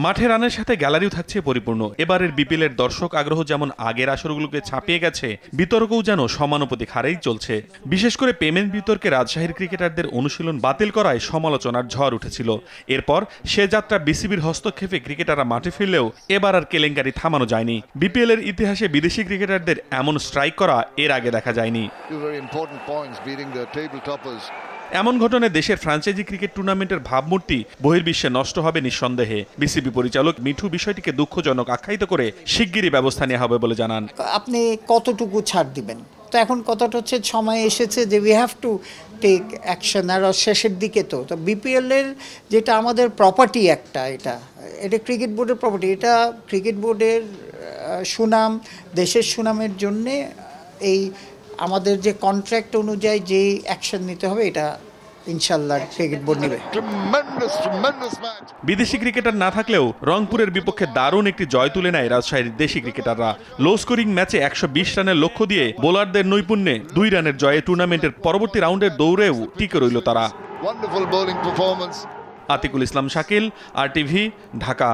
মাঠে রানের সাথে গ্যালারিও থাকছে পরিপূর্ণ। এবারের বিপিএলের দর্শক আগ্রহ যেমন আগের আসরগুলোকে ছাপিয়ে গেছে, বিতর্কও যেন সমানুপাতিক হারেই চলছে। বিশেষ করে পেমেন্ট বিতর্কে রাজশাহীর ক্রিকেটারদের অনুশীলন বাতিল করায় সমালোচনার ঝড় উঠেছিল। এরপর সে যাত্রা বিসিবির হস্তক্ষেপে ক্রিকেটাররা মাঠে ফিরলেও এবার আর কেলেঙ্কারি থামানো যায়নি। বিপিএলের ইতিহাসে বিদেশি ক্রিকেটারদের এমন স্ট্রাইক করা এর আগে দেখা যায়নি। এমন ঘটনায় দেশের ফ্র্যাঞ্চাইজি ক্রিকেট টুর্নামেন্টের ভাবমূর্তি বহির্বিশ্বে নষ্ট হবে নিঃসন্দেহে। বিসিবি পরিচালক মিঠু বিষয়টিকে দুঃখজনক আখ্যায়িত করে শিগগিরই ব্যবস্থা নেওয়া হবে বলে জানান। আপনি কতটুকু ছাড় দিবেন? তো এখন কথাটা হচ্ছে সময় এসেছে যে we have to take action. আর শেষের দিকে তো বিপিএলের যেটা আমাদের প্রপার্টি, এটা ক্রিকেট বোর্ডের প্রপার্টি। এটা ক্রিকেট বোর্ডের সুনাম, দেশের সুনামের জন্যে এই আমাদের যে কন্ট্রাক্ট অনুযায়ী যে অ্যাকশন নিতে হবে এটা ইনশাল্লাহ ক্রিকেট বোর্ড নেবে। বিদেশি ক্রিকেটার না থাকলেও রংপুরের বিপক্ষে দারুণ একটি জয় তুলে নেয় রাজশাহীর দেশি ক্রিকেটাররা। লো স্কোরিং ম্যাচে 120 রানের লক্ষ্য দিয়ে বোলারদের নৈপুণ্যে 2 রানের জয়ে টুর্নামেন্টের পরবর্তী রাউন্ডের দৌড়েও টিকে রইল তারা। আতিকুল ইসলাম শাকিল, RTV, ঢাকা।